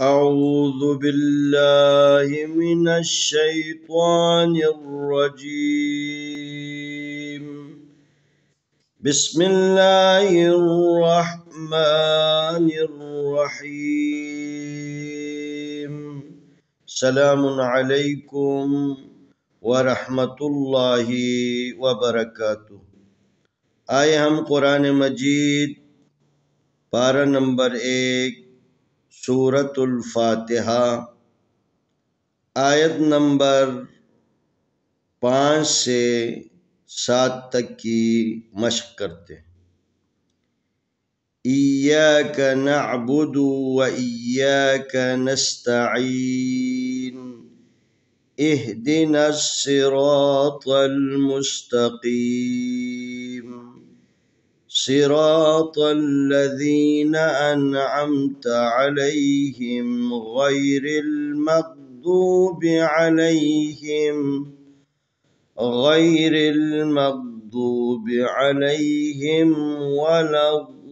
أعوذ بالله من الشيطان الرجيم. بسم الله الرحمن الرحيم. سلام عليكم ورحمة الله وبركاته. آئے ہم قرآن مجید پارہ نمبر 1 سورة الفاتحہ آیت نمبر 5 سے 7 تک کی مشق کرتے ہیں۔ ایاک نعبد و ایاک نستعین اہدنا الصراط المستقیم صراط الذين أنعمت عليهم غير المغضوب عليهم ولا الضالين.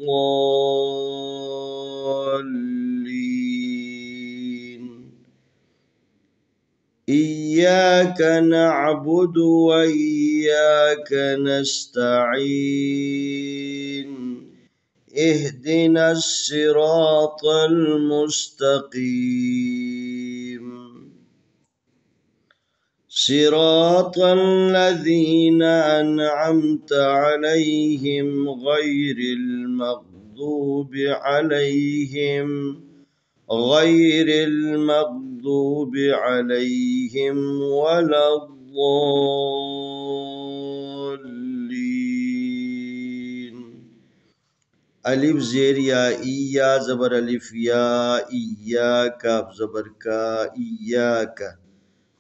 إياك نعبد وإياك نستعين اهدنا الصراط المستقيم صراط الذين أنعمت عليهم غير المغضوب عليهم ولا الضالين. الف زیر یا ایا زبر الف یا ایا کاف زبر کا ایاک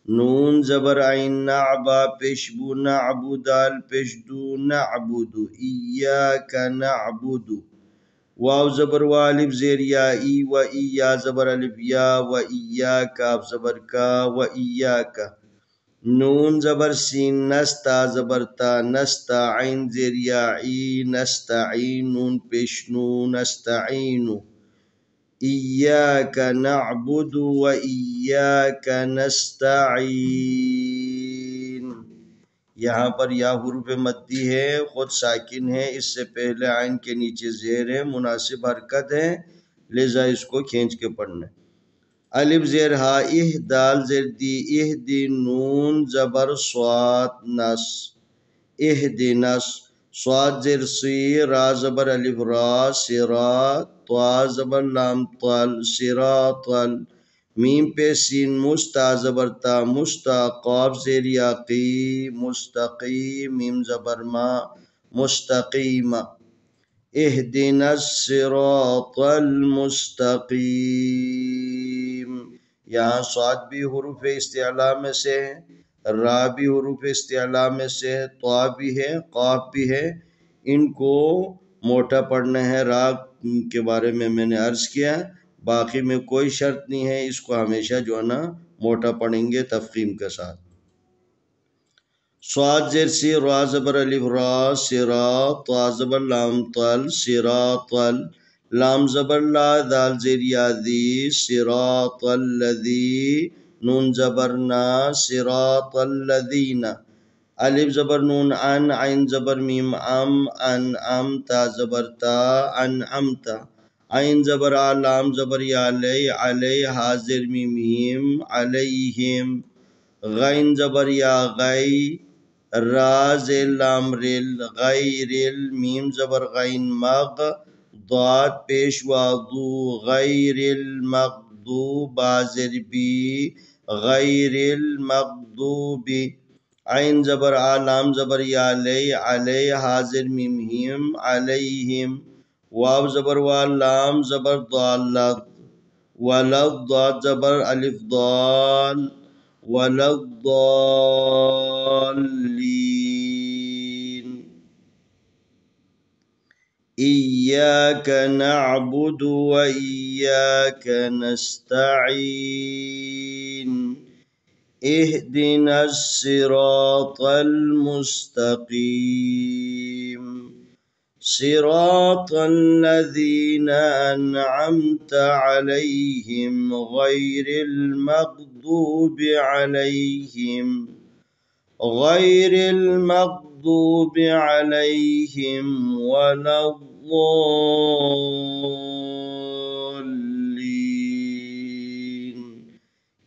نون زبر عین نعبا پیشبو نعبدال پیشدو نعبدو ایاک نعبدو واو زبر والف زیر یا ای و ایا زبر الف یا و ایا کاف زبر کا و ایاک نون زبر سین نستا زبرتا نستا عین زیر یا ای نستعین نون پیشنو نستعینو ایاک نعبد و ایاک نستعین. یہاں پر یا حروف مدی ہے، خود ساکن ہے، اس سے پہلے عین کے نیچے زیر ہے، مناسب حرکت ہے، لذا اس کو کھینچ کے پڑھنا ہے۔ الف زیر ہا اہ دال زیر دی اہ دی نون زبر صاد نس اہ دی نس صاد زیر سی را زبر الف را سرا طا زبر لام طل سرا طل میم پہ سین مستا زبر تا مستا قاف زیر یاقی مستقیم میم زبر ما مستقیم اہدنا الصراط المستقیم. یہاں صاد بھی حروف استعلاء میں سے ہے، را بھی حروف استعلاء میں سے ہے، طا بھی ہے، قاف بھی ہے، ان کو موٹا پڑھنا ہے۔ را کے بارے میں نے عرض کیا، باقی میں کوئی شرط نہیں ہے، اس کو ہمیشہ جو ہے نا موٹا پڑھیں گے تفخیم کے ساتھ۔ صاد زیر سی را زبر الف را سرا طا زبر لام طل سرا طل لام زبر لا دال زیر یا دی صراط الذی نون زبر نا صراط الذین الف زبر نون ان عین زبر میم ام ان ام تا زبر تا ان امتا عین زبر آ لام زبر یا علی علی حاضر میم علیہم غین زبر یا غی را زیر لام رل غیر میم زبر غین مغ ضاد پیش وادو غیر المغضوب زیر بی غیر المغضوب عین زبر آ لام زبر یا علی علی حاضر میم ہیم علیہم واو زبر وال لام زبر ضالت ولد ضاد زبر الف ضال ولا الضالین. إياك نعبد وإياك نستعين اهدنا الصراط المستقيم صراط الذين أنعمت عليهم غير المغضوب عليهم ولا الضالين।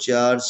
4